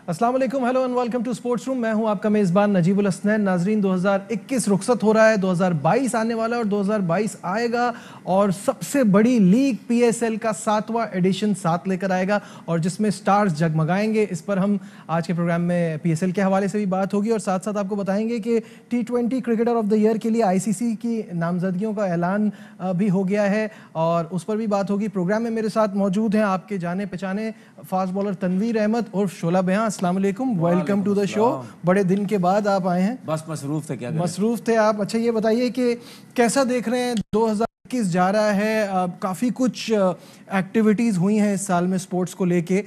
अस्सलाम वालेकुम, hello and welcome to sports room. मैं हूं आपका मेज़बान नजीबुल हसनैन। नाजरीन, 2021 रुखसत हो रहा है, 2022 आने वाला है और 2022 आएगा और सबसे बड़ी लीग पीएसएल का 7वां एडिशन साथ लेकर आएगा और जिसमें स्टार्स जगमगाएंगे। इस पर हम आज के प्रोग्राम में पीएसएल के हवाले से भी बात होगी और साथ साथ आपको बताएंगे कि T20 cricketer of the year के लिए आईसीसी की नामजदगियों का ऐलान भी हो गया है और उस पर भी बात होगी। प्रोग्राम में मेरे साथ मौजूद हैं आपके जाने पहचाने फास्ट बॉलर तनवीर अहमद और शोला बयां। अस्सलाम वालेकुम, वेलकम टू द शो। बड़े दिन के बाद आप आए हैं। बस मसरूफ थे, क्या करें? मसरूफ थे आप। अच्छा, ये बताइए कि कैसा देख रहे हैं 2021 जा रहा है, काफ़ी कुछ एक्टिविटीज़ हुई हैं इस साल में स्पोर्ट्स को लेके।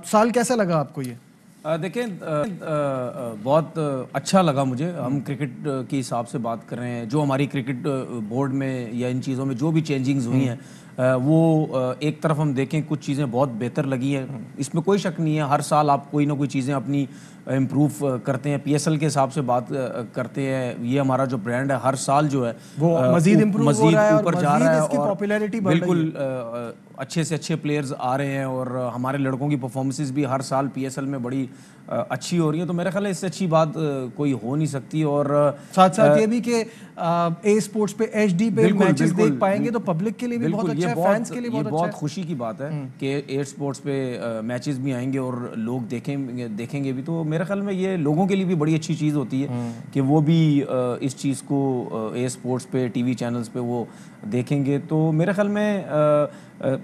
साल कैसा लगा आपको ये? देखें, बहुत अच्छा लगा मुझे। हम क्रिकेट के हिसाब से बात कर रहे हैं, जो हमारी क्रिकेट बोर्ड में या इन चीज़ों में जो भी चेंजिंग्स हुई हैं वो एक तरफ हम देखें कुछ चीज़ें बहुत बेहतर लगी हैं, इसमें कोई शक नहीं है। हर साल आप कोई ना कोई चीज़ें अपनी इम्प्रूव करते हैं। पीएसएल के हिसाब से बात करते हैं, ये हमारा जो ब्रांड है हर साल जो है वो मजीद इम्प्रूव हो रहा है, ऊपर जा रहा है इसकी और पॉपुलैरिटी बढ़ रही है। बिल्कुल अच्छे से अच्छे प्लेयर्स आ रहे हैं और हमारे लड़कों की परफॉर्मेंसेस भी हर साल पीएसएल में बड़ी अच्छी हो रही है। तो मेरा ख्याल है इससे अच्छी बात कोई हो नहीं सकती। और साथ साथ ये भी कि ए स्पोर्ट्स पे एचडी पे मैचेस देख पाएंगे तो पब्लिक के लिए भी बहुत अच्छा है, फैंस के लिए बहुत अच्छा है। बहुत खुशी की बात है कि ए स्पोर्ट्स पे मैचेस भी आएंगे और लोग देखेंगे भी। तो मेरे ख्याल में ये लोगों के लिए भी बड़ी अच्छी चीज़ होती है कि वो भी इस चीज़ को ए स्पोर्ट्स पे टीवी चैनल्स पे वो देखेंगे। तो मेरे ख्याल में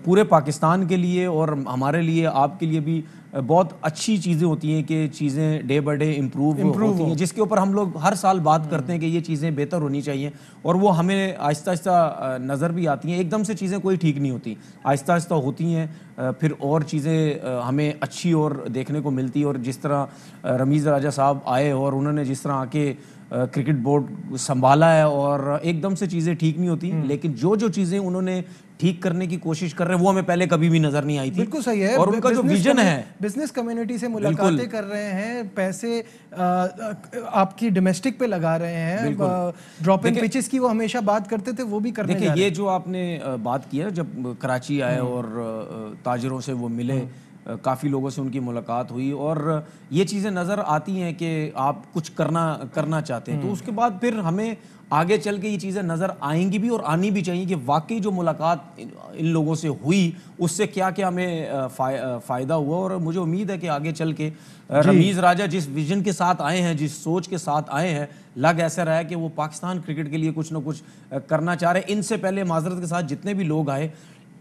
पूरे पाकिस्तान के लिए और हमारे लिए, आपके लिए भी बहुत अच्छी चीज़ें होती हैं कि चीज़ें डे बाय डे इम्प्रूव होती हैं, जिसके ऊपर हम लोग हर साल बात करते हैं कि ये चीज़ें बेहतर होनी चाहिए और वो हमें आहिस्ता आहिस्ता नज़र भी आती हैं। एकदम से चीज़ें कोई ठीक नहीं होती, आहिस्ता आहिस्ता होती हैं, फिर और चीज़ें हमें अच्छी और देखने को मिलती। और जिस तरह रमीज़ राजा साहब आए और उन्होंने जिस तरह आके क्रिकेट बोर्ड संभाला है और एकदम से चीज़ें ठीक नहीं होती, लेकिन जो चीज़ें उन्होंने ठीक करने की कोशिश कर रहे हैं वो हमें पहले कभी भी नजर नहीं आई थी। बिल्कुल सही है। और उनका जो विजन है, बिजनेस कम्युनिटी से मुलाकातें कर रहे हैं, पैसे आपकी डोमेस्टिक पे लगा रहे हैं, ड्रॉप इन पिचेस की वो हमेशा बात करते थे, वो भी करने जा रहे हैं। देखिए, ये जो आपने बात की है, जब कराची आए और ताजरों से वो मिले, काफ़ी लोगों से उनकी मुलाकात हुई और ये चीज़ें नज़र आती हैं कि आप कुछ करना चाहते हैं, तो उसके बाद फिर हमें आगे चल के ये चीज़ें नज़र आएंगी भी और आनी भी चाहिए कि वाकई जो मुलाकात इन लोगों से हुई उससे क्या क्या हमें फ़ायदा हुआ। और मुझे उम्मीद है कि आगे चल के रमीज़ राजा जिस विजन के साथ आए हैं, जिस सोच के साथ आए हैं, लग ऐसा रहा है कि वो पाकिस्तान क्रिकेट के लिए कुछ ना कुछ करना चाह रहे हैं। इनसे पहले माजरत के साथ जितने भी लोग आए,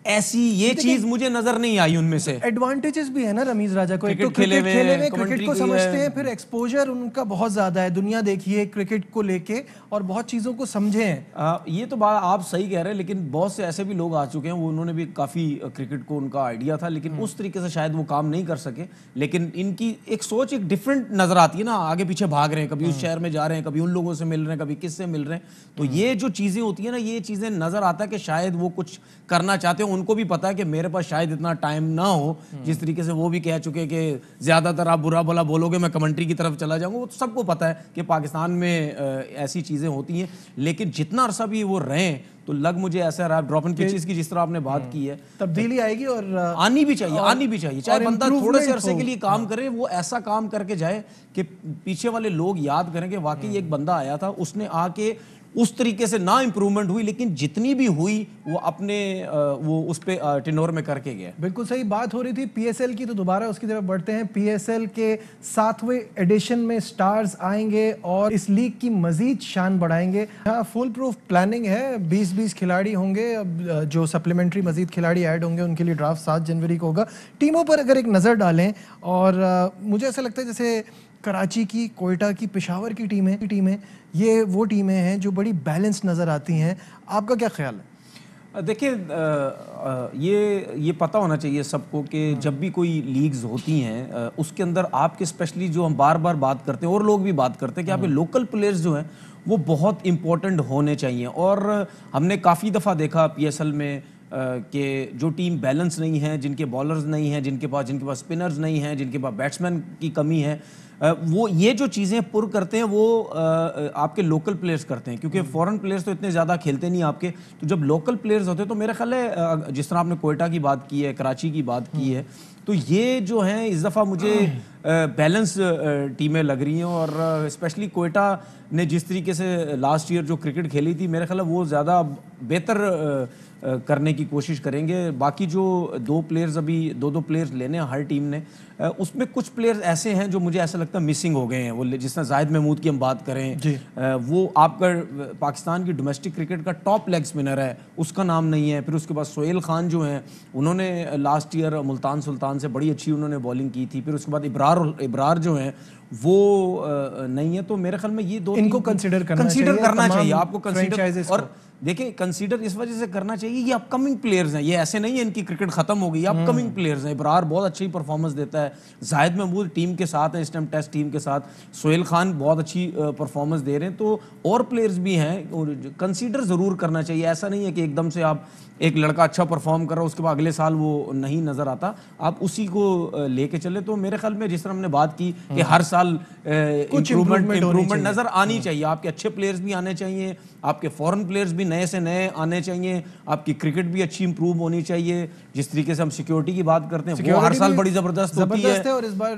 ऐसी ये चीज मुझे नजर नहीं आई उनमें से। एडवांटेजेस भी है ना रमीज राजा को, एक तो क्रिकेट खेले में क्रिकेट को समझते हैं, फिर एक्सपोजर उनका बहुत ज्यादा है, दुनिया देखिए क्रिकेट को लेके और बहुत चीजों को समझे हैं। ये तो बात आप सही कह रहे हैं, लेकिन बहुत से ऐसे भी लोग आ चुके हैं, वो उन्होंने भी काफी क्रिकेट को उनका आइडिया था, लेकिन उस तरीके से शायद वो काम नहीं कर सके। लेकिन इनकी एक सोच एक डिफरेंट नजर आती है ना, आगे पीछे भाग रहे हैं, कभी उस शहर में जा रहे हैं, कभी उन लोगों से मिल रहे हैं, कभी किससे मिल रहे हैं। तो ये जो चीजें होती है ना, ये चीजें नजर आता है कि शायद वो कुछ करना चाहते हैं। उनको भी पता है कि मेरे पास शायद इतना टाइम ना हो, जिस तरीके से वो भी कह चुके कि ज्यादातर आप बुरा भला बोलोगे मैं कमेंट्री की तरफ चला जाऊंगा। वो तो सबको पता है कि पाकिस्तान में ऐसी चीजें होती हैं, लेकिन जितना अरसा भी वो रहे तो लग मुझे ऐसा रहा, ड्रॉप इन पिचेस की जिस तरह आपने बात की है, तब्दीली आएगी और आनी भी चाहिए। चाहे बंदा थोड़े से अरसे के लिए काम करे, वो ऐसा काम करके जाए कि पीछे वाले लोग याद करें कि वाकई एक बंदा आया था, उसने आके उस तरीके से ना इंप्रूवमेंट हुई, लेकिन जितनी भी हुई वो अपने वो उस पे टेनोर में करके गया। बिल्कुल सही बात हो रही थी पीएसएल की, तो दोबारा उसकी तरफ बढ़ते हैं। पीएसएल के 7वें एडिशन में स्टार्स आएंगे और इस लीग की मजीद शान बढ़ाएंगे। यहाँ फुल प्रूफ प्लानिंग है, 20-20 खिलाड़ी होंगे, जो सप्लीमेंट्री मजीद खिलाड़ी ऐड होंगे उनके लिए ड्राफ्ट 7 जनवरी को होगा। टीमों पर अगर एक नज़र डालें, और मुझे ऐसा लगता है जैसे कराची की, कोयटा की, पेशावर की टीमें ये वो टीमें हैं जो बड़ी बैलेंस नज़र आती हैं। आपका क्या ख्याल है? देखिए, ये पता होना चाहिए सबको कि जब भी कोई लीग्स होती हैं उसके अंदर आपके स्पेशली जो हम बार बार बात करते हैं और लोग भी बात करते हैं कि यहाँ पे लोकल प्लेयर्स जो हैं वो बहुत इंपॉर्टेंट होने चाहिए। और हमने काफ़ी दफ़ा देखा पीएसएल में कि जो टीम बैलेंस नहीं है, जिनके बॉलर्स नहीं हैं, जिनके पास स्पिनर्स नहीं हैं, जिनके पास बैट्समैन की कमी है, वो ये जो चीज़ें पुर करते हैं वो आपके लोकल प्लेयर्स करते हैं, क्योंकि फॉरेन प्लेयर्स तो इतने ज़्यादा खेलते नहीं आपके। तो जब लोकल प्लेयर्स होते हैं तो मेरा ख्याल है, जिस तरह आपने कोयटा की बात की है, कराची की बात की है, तो ये जो हैं इस दफ़ा मुझे बैलेंस टीमें लग रही हैं। और स्पेशली कोयटा ने जिस तरीके से लास्ट ईयर जो क्रिकेट खेली थी, मेरा ख्याल है वो ज़्यादा बेहतर करने की कोशिश करेंगे। बाकी जो दो प्लेयर्स लेने हैं हर टीम ने, उसमें कुछ प्लेयर्स ऐसे हैं जो मुझे ऐसा लगता है मिसिंग हो गए हैं। वो जिस तरह जाहिद महमूद की हम बात करें, वो आपका पाकिस्तान की डोमेस्टिक क्रिकेट का टॉप लेग स्पिनर है, उसका नाम नहीं है। फिर उसके बाद सोहेल खान जो हैं, उन्होंने लास्ट ईयर मुल्तान सुल्तान से बड़ी अच्छी उन्होंने बॉलिंग की थी। फिर उसके बाद इब्रार जो हैं वो नहीं है। तो मेरे ख्याल में ये दो इनको कंसीडर करना चाहिए आपको कंसीडर। और देखिए, कंसीडर इस वजह से करना चाहिए, ये अपकमिंग प्लेयर्स हैं, ये ऐसे नहीं है इनकी क्रिकेट खत्म हो गई, अपकमिंग प्लेयर्स हैं। इब्रार बहुत अच्छी परफॉर्मेंस देता है, जाहिद महमूद टीम के साथ है इस टाइम, टेस्ट टीम के साथ, सोहेल खान बहुत अच्छी परफॉर्मेंस दे रहे हैं। तो और प्लेयर्स भी हैं, कंसीडर ज़रूर करना चाहिए। ऐसा नहीं है कि एकदम से आप एक लड़का अच्छा परफॉर्म कर रहा हो उसके बाद अगले साल वो नहीं नज़र आता, आप उसी को लेके चले। तो मेरे ख्याल में जिस तरह हमने बात की कि हर साल कुछ इम्प्रूवमेंट नज़र आनी चाहिए, आपके अच्छे प्लेयर्स भी आने चाहिए, आपके फॉरेन प्लेयर्स भी नए से नए आने चाहिए, आपकी क्रिकेट भी अच्छी इंप्रूव होनी चाहिए। जिस तरीके से हम सिक्योरिटी की बात करते हैं वो हर साल बड़ी जबरदस्त होती है। और इस बार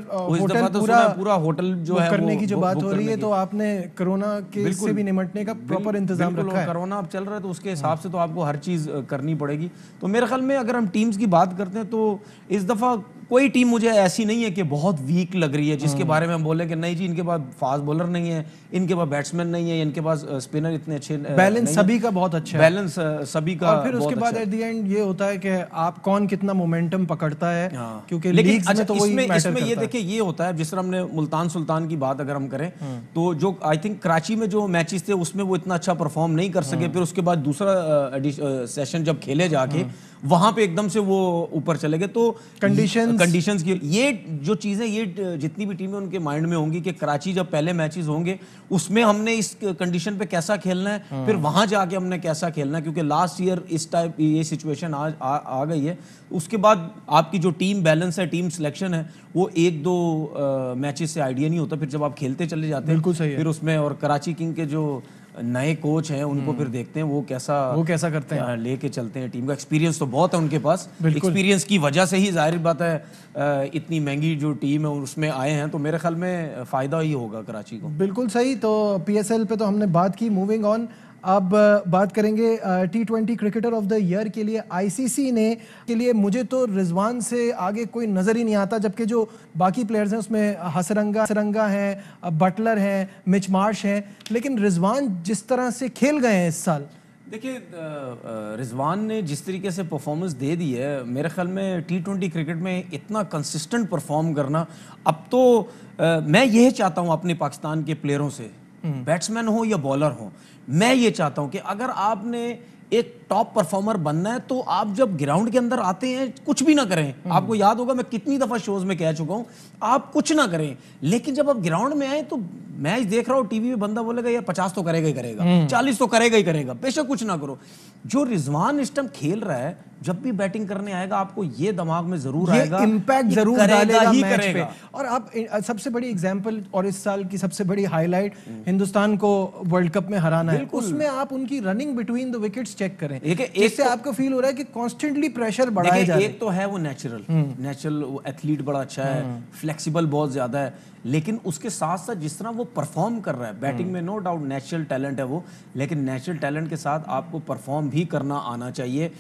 पूरा होटल जो है करने की जो बात हो रही है, तो आपने कोरोना के से भी निपटने का प्रॉपर इंतजाम रखा है। कोरोना अब चल रहा है तो उसके हिसाब से तो आपको हर चीज़ करनी पड़ेगी। तो मेरे ख्याल में अगर हम टीम्स की बात करते हैं तो इस दफ़ा कोई टीम मुझे ऐसी नहीं है कि बहुत वीक लग रही है, जिसके बारे में हम बोले कि नहीं जी इनके पास फास्ट बॉलर नहीं है, इनके पास बैट्समैन नहीं है, इनके पास स्पिनर इतने अच्छे। बैलेंस सभी का बहुत अच्छा है, बैलेंस सभी का। और फिर उसके बाद एट द एंड ये होता है कि आप कौन कितना मोमेंटम पकड़ता है, क्योंकि लीग्स में तो वही मैटर करता है। ये देखिए ये होता है, जिस तरह हमने मुल्तान सुल्तान की बात अगर हम करें तो जो आई थिंक कराची में जो मैचेस थे उसमें वो इतना अच्छा परफॉर्म नहीं कर सके। फिर उसके बाद दूसरा सेशन जब खेले जाके वहां पे एकदम से वो ऊपर चले गए। तो कंडीशंस की ये जो चीजें, ये जितनी भी टीमें उनके माइंड में होंगी कि कराची जब पहले मैचेस होंगे उसमें हमने इस कंडीशन पे कैसा खेलना है, फिर वहां जाके हमने कैसा खेलना है, क्योंकि लास्ट ईयर इस टाइप ये सिचुएशन आज आ गई है। उसके बाद आपकी जो टीम बैलेंस है, टीम सिलेक्शन है, वो एक दो मैचेस से आइडिया नहीं होता, फिर जब आप खेलते चले जाते हैं फिर उसमें। और कराची किंग के जो नए कोच हैं उनको फिर देखते हैं वो कैसा करते हैं, लेके चलते हैं टीम का। एक्सपीरियंस तो बहुत है उनके पास, एक्सपीरियंस की वजह से ही जाहिर बात है इतनी महंगी जो टीम है उसमें आए हैं। तो मेरे ख्याल में फ़ायदा ही होगा कराची को। बिल्कुल सही। तो PSL पे तो हमने बात की, मूविंग ऑन अब बात करेंगे T20 cricketer of the year के लिए। ICC ने के लिए मुझे तो रिजवान से आगे कोई नज़र ही नहीं आता, जबकि जो बाकी प्लेयर्स हैं उसमें हसरंगा हैं, बटलर हैं, मिच मार्श हैं, लेकिन रिजवान जिस तरह से खेल गए हैं इस साल, देखिए रिजवान ने जिस तरीके से परफॉर्मेंस दे दी है, मेरे ख्याल में T20 क्रिकेट में इतना कंसिस्टेंट परफॉर्म करना, अब तो मैं यही चाहता हूँ अपने पाकिस्तान के प्लेयरों से, बैट्समैन हो या बॉलर हो, मैं ये चाहता हूं कि अगर आपने एक टॉप परफॉर्मर बनना है तो आप जब ग्राउंड के अंदर आते हैं कुछ भी ना करें। आपको याद होगा मैं कितनी दफा शोज में कह चुका हूं, आप कुछ ना करें, लेकिन जब आप ग्राउंड में आए तो मैच देख रहा हूं टीवी में, बंदा बोलेगा यार 50 तो करेगा ही करेगा, 40 तो करेगा ही करेगा, बेशक कुछ ना करो। जो रिजवान इस टाइम खेल रहा है, जब भी बैटिंग करने आएगा आपको ये दिमाग में जरूर आएगा, इम्पैक्ट जरूर डालेगा मैच पे। और आप सबसे बड़ी एग्जांपल और इस साल की सबसे बड़ी हाईलाइट हिंदुस्तान को वर्ल्ड कप में हराना है, उसमें आप उनकी running between the wickets check करें, इससे आपको फील हो रहा है कि कॉन्स्टेंटली प्रेशर बढ़ाया जा रहा है। एक तो है वो नेचुरल वो एथलीट बड़ा अच्छा है, फ्लेक्सिबल बहुत ज्यादा है, लेकिन उसके साथ साथ जिस तरह वो परफॉर्म कर रहा है बैटिंग में, नो डाउट नेचुरल टैलेंट है वो, लेकिन नेचुरल टैलेंट के साथ आपको परफॉर्म भी करना आना चाहिए।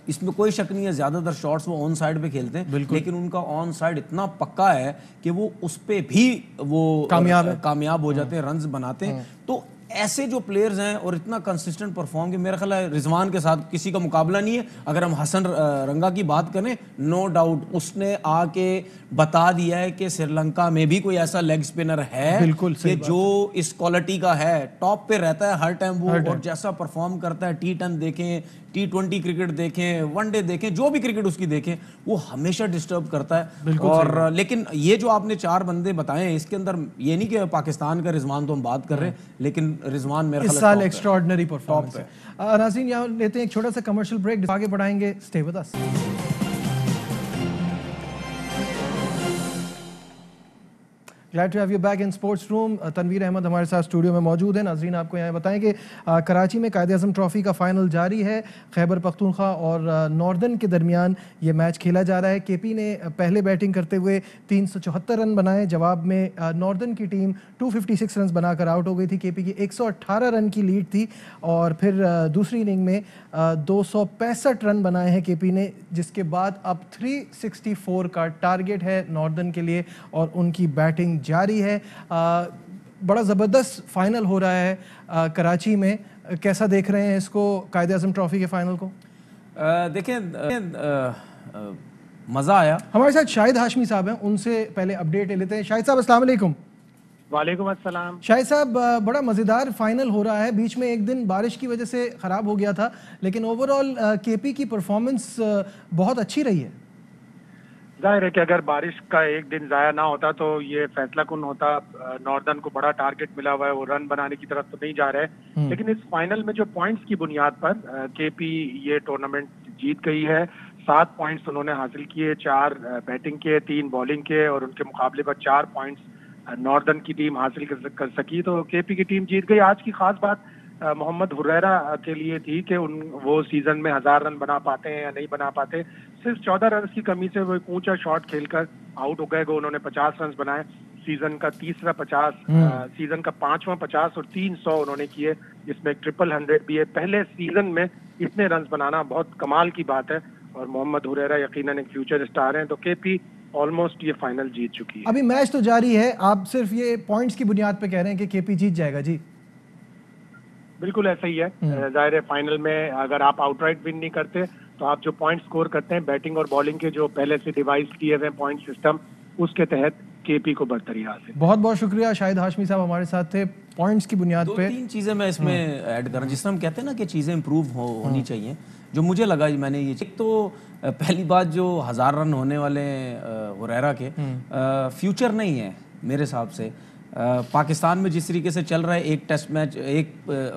इसमें कोई शक नहीं है, ज्यादातर शॉट्स वो ऑन साइड पे खेलते हैं, लेकिन उनका ऑन साइड इतना पक्का है कि वो उस पे भी वो कामयाब हो जाते हैं, रन्स बनाते हैं। तो ऐसे जो प्लेयर्स हैं और इतना कंसिस्टेंट परफॉर्म, कि मेरा ख्याल है रिजवान के साथ किसी का मुकाबला नहीं है। अगर हम हसन रंगा की बात करें, नो डाउट उसने आके बता दिया है कि श्रीलंका में भी कोई ऐसा लेग स्पिनर है कि जो इस क्वालिटी का है, टॉप पे रहता है हर टाइम वो, और जैसा परफॉर्म करता है, T10 देखें, T20 क्रिकेट देखें, वनडे देखें, जो भी क्रिकेट उसकी देखें, वो हमेशा डिस्टर्ब करता है। और लेकिन ये जो आपने 4 बंदे बताए हैं, इसके अंदर ये नहीं कि पाकिस्तान का रिजवान तो हम बात कर रहे हैं, लेकिन रिजवान मेरे इस साल एक्स्ट्राऑर्डिनरी परफॉर्मेंस है। नाज़रीन, यहाँ लेते हैं एक छोटा सा कमर्शियल ब्रेक, आगे बढ़ाएंगे, stay with us. Glad to have you back in sports room. Tanvir Ahmed हमारे साथ स्टूडियो में मौजूद है। नाजरीन, आपको यहाँ बताएं कि कराची में कायद-ए-आज़म ट्रॉफी का फाइनल जारी है। खैबर पख्तूनख्वा और नॉर्दर्न के दरमियान ये मैच खेला जा रहा है। केपी ने पहले बैटिंग करते हुए 374 रन बनाए, जवाब में नॉर्दर्न की टीम 256 रन बनाकर आउट हो गई थी। केपी की 118 रन की लीड थी और फिर दूसरी इनिंग में 265 रन बनाए हैं केपी ने, जिसके बाद अब 364 का टारगेट है नॉर्दर्न के लिए और उनकी बैटिंग जारी है। बड़ा ज़बरदस्त फाइनल हो रहा है कराची में। कैसा देख रहे हैं इसको, कायद-ए-आज़म ट्रॉफी के फाइनल को? देखें, मज़ा आया। हमारे साथ शाहिद हाशमी साहब हैं, उनसे पहले अपडेट ले लेते हैं। शाहिद साहब, अस्सलाम वालेकुम। वालेकुम अस्सलाम। शाहिद साहब, बड़ा मज़ेदार फाइनल हो रहा है। बीच में एक दिन बारिश की वजह से ख़राब हो गया था, लेकिन ओवरऑल केपी की परफॉर्मेंस बहुत अच्छी रही है। जाहिर है कि अगर बारिश का एक दिन ज़ाया ना होता तो ये फैसला कुन होता। नॉर्दर्न को बड़ा टारगेट मिला हुआ है, वो रन बनाने की तरफ तो नहीं जा रहे, लेकिन इस फाइनल में जो पॉइंट्स की बुनियाद पर केपी ये टूर्नामेंट जीत गई है। 7 पॉइंट्स उन्होंने हासिल किए, 4 बैटिंग के, 3 बॉलिंग के, और उनके मुकाबले पर 4 पॉइंट्स नॉर्दर्न की टीम हासिल कर सकी। तो केपी की टीम जीत गई। आज की खास बात मोहम्मद हुरैरा के लिए थी कि वो सीजन में 1000 रन बना पाते हैं या नहीं बना पाते। सिर्फ 14 रन की कमी से वो एक ऊंचा शॉट खेलकर आउट हो गए। उन्होंने 50 रन बनाए, सीजन का तीसरा 50, सीजन का 5वां 50 और 300 उन्होंने किए, जिसमें एक 100 भी है। पहले सीजन में इतने रन बनाना बहुत कमाल की बात है और मोहम्मद हुरैरा यकीनन एक फ्यूचर स्टार हैं। तो केपी ऑलमोस्ट ये फाइनल जीत चुकी है। अभी मैच तो जारी है, आप सिर्फ ये पॉइंट्स की बुनियाद पे कह रहे हैं कि केपी जीत जाएगा? जी बिल्कुल ऐसा ही है। जाहिर है फाइनल में अगर आप आउटराइट विन नहीं करते तो आप जो पॉइंट स्कोर करते हैं बैटिंग और बॉलिंग के जो पहले से डिवाइस किए हुए पॉइंट सिस्टम, उसके तहत केपी को बरतरी हासिल। बहुत बहुत शुक्रिया। शाहिद हाशमी साहब हमारे साथ थे। पॉइंट्स की बुनियाद पे 2-3 चीज़ें मैं इसमें ऐड कर रहा हूँ, जिसमें हम कहते हैं ना कि चीज़ें इंप्रूव होनी चाहिए। जो मुझे लगा, मैंने ये एक तो पहली बात जो 1000 रन होने वाले हुरैरा के फ्यूचर नहीं है मेरे हिसाब से। पाकिस्तान में जिस तरीके से चल रहा है, एक टेस्ट मैच, एक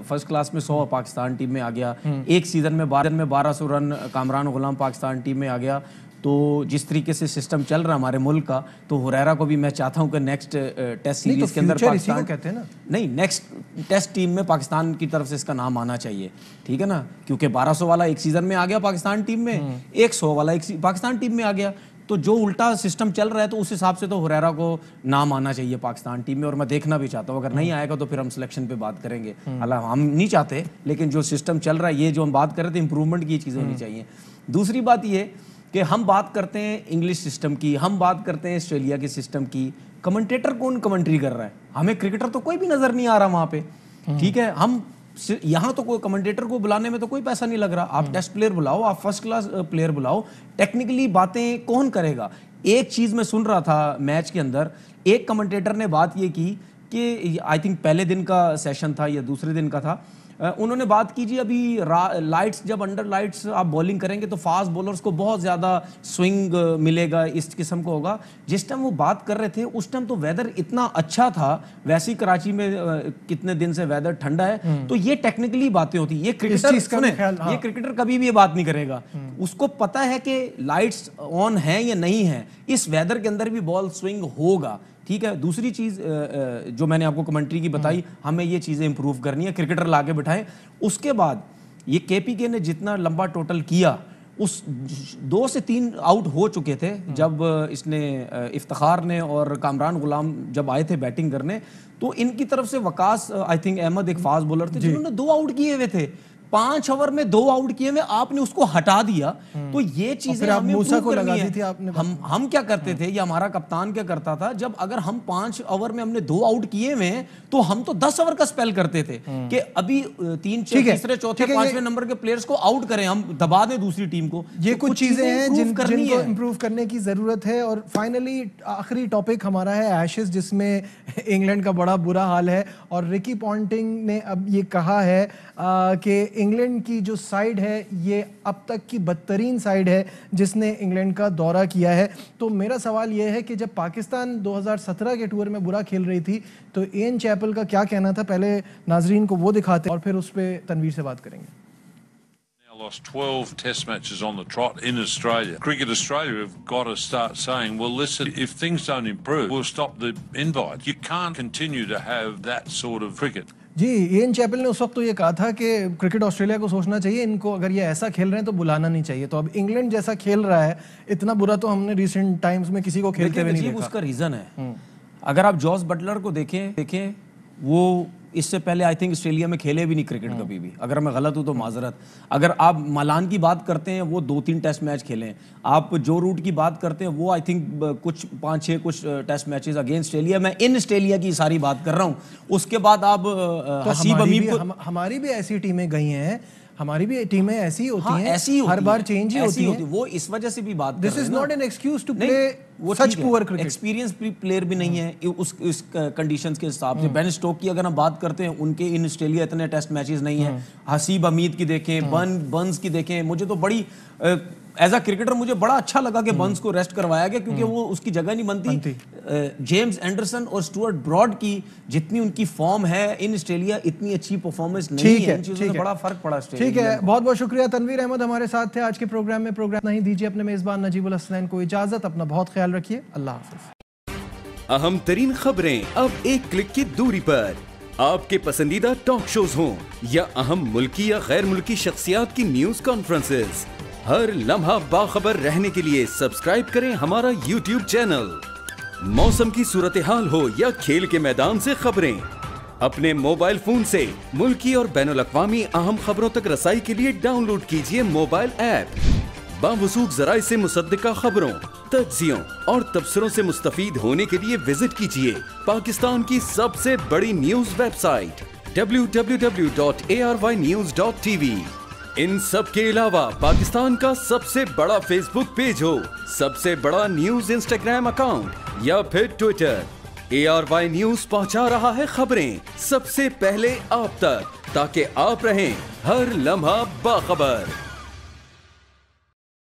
फर्स्ट क्लास में 100 पाकिस्तान टीम में आ गया, एक सीजन में 1200 रन कामरान गुलाम पाकिस्तान टीम में आ गया। तो जिस तरीके से सिस्टम चल रहा है हमारे मुल्क का, तो हुरैरा को भी मैं चाहता हूं कि नेक्स्ट टेस्ट सीरीज के अंदर पाकिस्तान कहते हैं ना, नहीं, नेक्स्ट टेस्ट टीम में पाकिस्तान की तरफ से इसका नाम आना चाहिए, ठीक है ना? क्योंकि 1200 वाला एक सीजन में आ गया पाकिस्तान टीम में, 100 वाला एक पाकिस्तान टीम में आ गया। तो जो उल्टा सिस्टम चल रहा है, तो उस हिसाब से तो हुरैरा को नाम आना चाहिए पाकिस्तान टीम में, और मैं देखना भी चाहता हूँ। अगर नहीं आएगा तो फिर हम सिलेक्शन पे बात करेंगे। हालांकि हम नहीं चाहते, लेकिन जो सिस्टम चल रहा है, ये जो हम बात कर रहे थे, इंप्रूवमेंट की चीज़ें होनी चाहिए। दूसरी बात ये कि हम बात करते हैं इंग्लिश सिस्टम की, हम बात करते हैं ऑस्ट्रेलिया के सिस्टम की, कमेंटेटर कौन कमेंट्री कर रहा है? हमें क्रिकेटर तो कोई भी नजर नहीं आ रहा वहाँ पे, ठीक है? हम यहाँ तो कोई कमेंटेटर को बुलाने में तो कोई पैसा नहीं लग रहा। आप टेस्ट प्लेयर बुलाओ, आप फर्स्ट क्लास प्लेयर बुलाओ, टेक्निकली बातें कौन करेगा? एक चीज़ मैं सुन रहा था मैच के अंदर, एक कमेंटेटर ने बात ये की कि आई थिंक पहले दिन का सेशन था या दूसरे दिन का था, उन्होंने बात की जी अभी लाइट्स, जब अंडर लाइट्स आप बॉलिंग करेंगे तो फास्ट बॉलर्स को बहुत ज़्यादा स्विंग मिलेगा, इस किस्म का होगा। जिस टाइम वो बात कर रहे थे उस टाइम तो वेदर इतना अच्छा था, वैसे ही कराची में कितने दिन से वेदर ठंडा है। तो ये टेक्निकली बातें होती है। ये क्रिकेटर सुने, ये क्रिकेटर कभी भी ये बात नहीं करेगा, उसको पता है कि लाइट्स ऑन है या नहीं है, इस वेदर के अंदर भी बॉल स्विंग होगा, ठीक है? दूसरी चीज़ जो मैंने आपको कमेंट्री की बताई, हमें ये चीज़ें इंप्रूव करनी है, क्रिकेटर लाके बिठाएं। उसके बाद ये केपीके ने जितना लंबा टोटल किया, उस 2 से 3 आउट हो चुके थे जब इसने इफ्तिखार ने और कामरान गुलाम जब आए थे बैटिंग करने, तो इनकी तरफ से वकास आई थिंक अहमद एक फास्ट बॉलर थे जिन्होंने 2 आउट किए हुए थे। 5 ओवर में 2 आउट किए में आपने उसको हटा दिया, तो ये चीजें हमें मूसा को लगा दी थी आपने। हम क्या करते थे, या हमारा कप्तान क्या करता था, जब अगर हम 5 ओवर में हमने 2 आउट किए में, तो हम तो 10 ओवर का स्पेल करते थे कि अभी 3 तीसरे चौथे 5वें नंबर के प्लेयर्स को आउट करें, हम दबा दें दूसरी टीम को। ये कुछ चीजें हैं जिनको इंप्रूव करने की जरूरत है। और फाइनली आखिरी टॉपिक हमारा है एशेज, जिसमें इंग्लैंड का बड़ा बुरा हाल है और रिकी पॉन्टिंग ने अब ये कहा है कि इंग्लैंड की जो साइड है ये अब तक की बदतरीन साइड है जिसने इंग्लैंड का दौरा किया है। तो मेरा सवाल ये है कि जब पाकिस्तान 2017 के टूर में बुरा खेल रही थी तो इयन चैपल का क्या कहना था, पहले नाजरीन को वो दिखाते और फिर उस पर तनवीर से बात करेंगे। Lost 12 test matches on the trot in Australia. Cricket Australia have got to start saying, well, listen, if things don't improve, we'll stop the invite. You can't continue to have that sort of cricket. जी, Ian Chappell ने उस वक्त तो ये कहा था कि cricket Australia को सोचना चाहिए, इनको अगर ये ऐसा खेल रहे हैं तो बुलाना नहीं चाहिए। तो अब इंग्लैंड जैसा खेल रहा है, इतना बुरा तो हमने रिसेंट टाइम्स में किसी को खेलते हुए नहीं देखा। उसका रीजन है, अगर आप जॉस बटलर को देखें वो इससे पहले आई थिंक ऑस्ट्रेलिया में खेले भी नहीं क्रिकेट कभी भी। अगर मैं गलत हूं तो माजरत। अगर आप मलान की बात करते हैं वो 2-3 टेस्ट मैच खेले हैं। आप जो रूट की बात करते हैं वो आई थिंक कुछ 5-6 कुछ टेस्ट मैचेस अगेंस्ट ऑस्ट्रेलिया। मैं इन ऑस्ट्रेलिया की सारी बात कर रहा हूं। उसके बाद आप हसीब अमीम को, हमारी भी ऐसी टीमें गई हैं, हमारी भी टीमें ऐसी होती हैं, ऐसी हर बार चेंज ही होती है। वो इस वजह से भी बात कर this is not an excuse to play such poor cricket. Experience player भी नहीं है उस कंडीशंस के हिसाब से। बेन स्टोक की अगर हम बात करते हैं, उनके इन ऑस्ट्रेलिया इतने टेस्ट मैचेस नहीं है। हसीब हमीद की देखें, बर्न्स की देखें। मुझे तो बड़ी एज अ क्रिकेटर मुझे बड़ा अच्छा लगा कि बर्न्स को रेस्ट करवाया गया क्योंकि वो उसकी जगह नहीं बनती। जेम्स एंडरसन और स्टुअर्ट ब्रॉड की जितनी उनकी फॉर्म है इन ऑस्ट्रेलिया, इतनी अच्छी परफॉर्मेंस नहीं है। इन चीजों से बड़ा फर्क पड़ा। ठीक है, बहुत बहुत शुक्रिया। तनवीर अहमद हमारे साथ थे आज के प्रोग्राम में। प्रोग्राम नहीं दीजिए अपने मेजबान नजीबुल हसनैन को इजाजत। अपना बहुत ख्याल रखिए। अल्लाह हाफिज। अहम तरीन खबरें अब एक क्लिक की दूरी पर। आपके पसंदीदा टॉक शोज हों या अहम मुल्की या गैर मुल्की शख्सियात की न्यूज कॉन्फ्रेंसेस, हर लम्हा बाखबर रहने के लिए सब्सक्राइब करें हमारा YouTube चैनल। मौसम की सूरत हाल हो या खेल के मैदान से खबरें, अपने मोबाइल फोन से मुल्की और बैनुल-अक़वामी अहम खबरों तक रसाई के लिए डाउनलोड कीजिए मोबाइल ऐप। बावसूख ज़राए से मुसद्दिका खबरों, तज्ज़ियों और तबसरों से मुस्तफ़ीद होने के लिए विजिट कीजिए पाकिस्तान की सबसे बड़ी न्यूज वेबसाइट www.arYnews.tv। इन सब के अलावा पाकिस्तान का सबसे बड़ा फेसबुक पेज हो, सबसे बड़ा न्यूज इंस्टाग्राम अकाउंट या फिर ट्विटर, ARY न्यूज पहुंचा रहा है खबरें सबसे पहले आप तक, ताकि आप रहें हर लम्हा बाखबर।